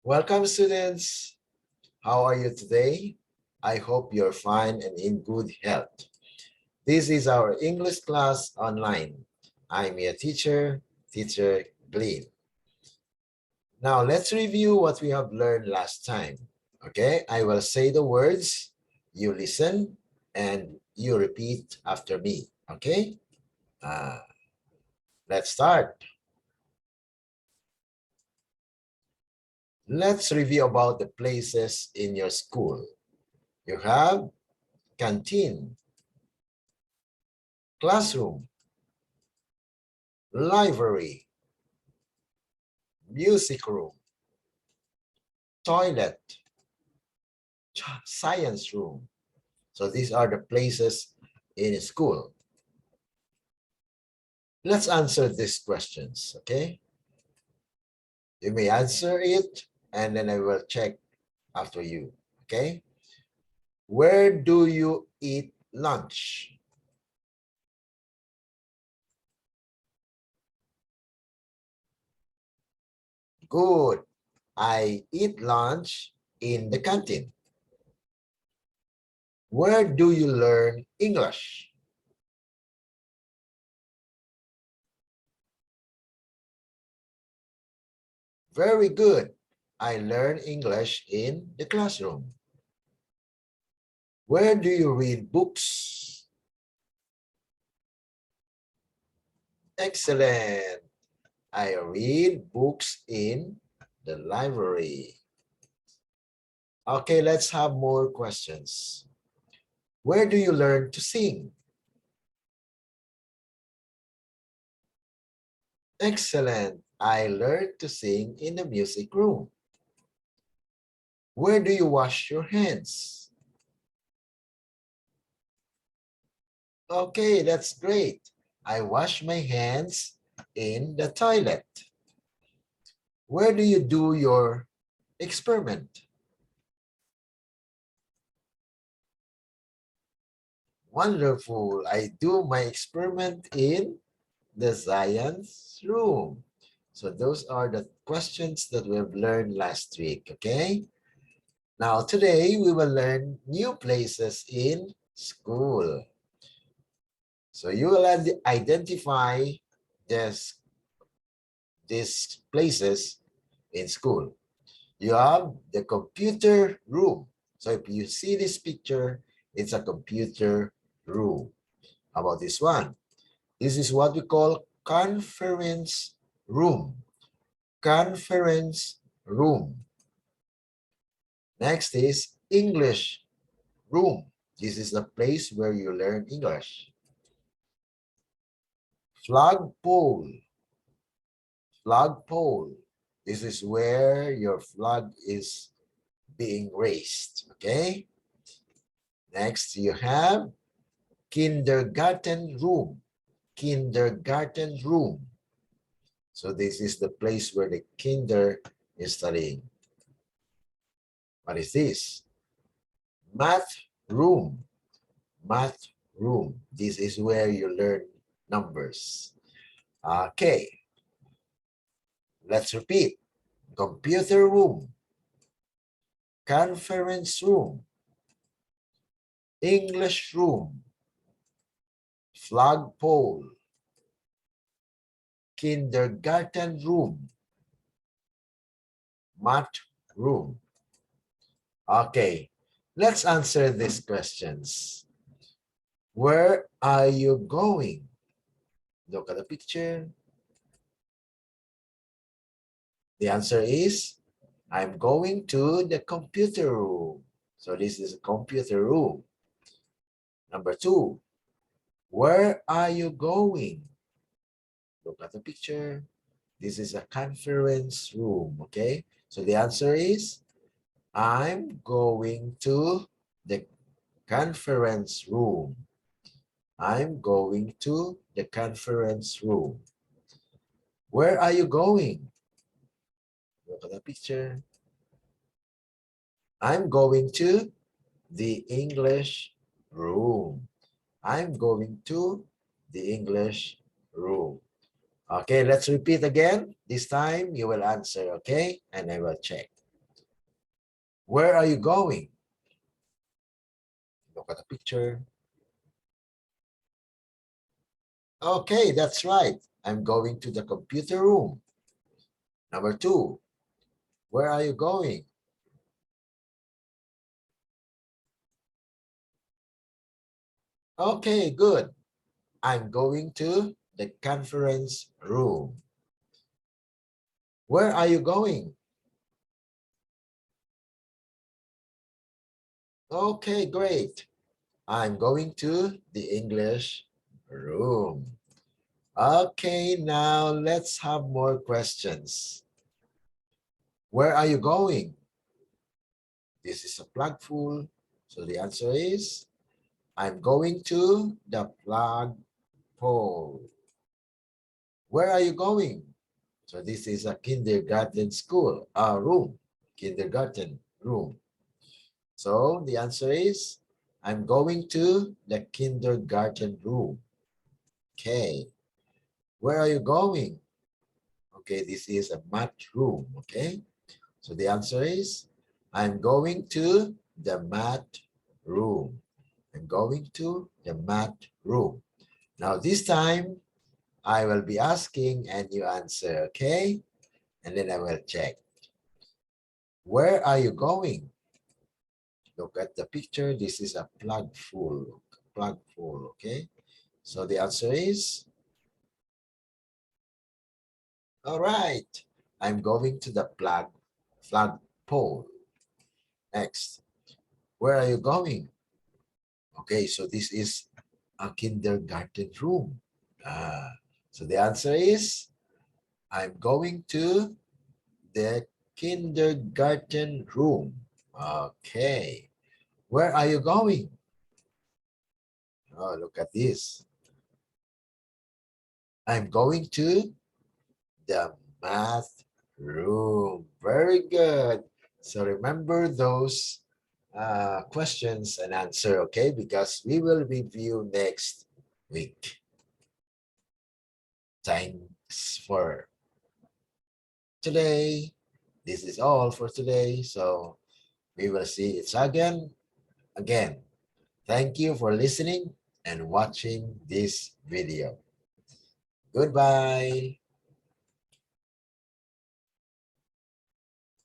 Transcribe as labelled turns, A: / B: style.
A: Welcome, students. How are you today? I hope you're fine and in good health. This is our English class online. I'm your teacher, Teacher Glean. Now, let's review what we have learned last time. Okay, I will say the words, you listen, and you repeat after me. Okay, uh, let's start. Let's review about the places in your school. You have canteen, classroom, library, music room, toilet, science room. So these are the places in school. Let's answer these questions, okay? You may answer it and then I will check after you, okay? Where do you eat lunch? Good. I eat lunch in the canteen. Where do you learn English? Very good. I learn English in the classroom. Where do you read books? Excellent. I read books in the library. Okay, let's have more questions. Where do you learn to sing? Excellent. I learned to sing in the music room. Where do you wash your hands? Okay, that's great. I wash my hands in the toilet. Where do you do your experiment? Wonderful. I do my experiment in the science room. So those are the questions that we have learned last week, okay? Now today we will learn new places in school. So you will identify these places in school. You have the computer room. So if you see this picture, it's a computer room. How about this one? This is what we call conference room. Conference room. Next is English room. This is the place where you learn English. Flagpole. Flagpole. This is where your flag is being raised. Okay. Next, you have kindergarten room. Kindergarten room. So this is the place where the kinder is studying. What is this? Math room. Math room. This is where you learn numbers. Okay. Let's repeat. Computer room. Conference room. English room. Flagpole. Kindergarten room. Math room. Okay, let's answer these questions. Where are you going? Look at the picture. The answer is, I'm going to the computer room. So this is a computer room. Number two, where are you going? Look at the picture. This is a conference room, okay? So the answer is, I'm going to the conference room. I'm going to the conference room. Where are you going? Look at the picture. I'm going to the English room. I'm going to the English room. Okay, let's repeat again. This time you will answer, okay? And I will check. Where are you going? Look at the picture. Okay, that's right. I'm going to the computer room. Number 2, where are you going? Okay, good. I'm going to the conference room. Where are you going? Okay, great. I'm going to the English room. Okay, now let's have more questions. Where are you going? This is a plug full. So the answer is, I'm going to the plug pole. Where are you going? So this is a kindergarten school, room, kindergarten room. So the answer is, I'm going to the kindergarten room. Okay. Where are you going? Okay, this is a math room. Okay. So the answer is, I'm going to the math room. I'm going to the math room. Now this time, I will be asking and you answer, okay? And then I will check. Where are you going? Look at the picture. This is a plug full, okay? So the answer is, all right, I'm going to the flag pole. Next, where are you going? Okay, so this is a kindergarten room. So the answer is, I'm going to the kindergarten room. Okay, where are you going? Oh, look at this. I'm going to the math room. Very good. So remember those questions and answer, okay? Because we will review next week. Thanks for today. This is all for today. So we will see each again. Thank you for listening and watching this video. Goodbye.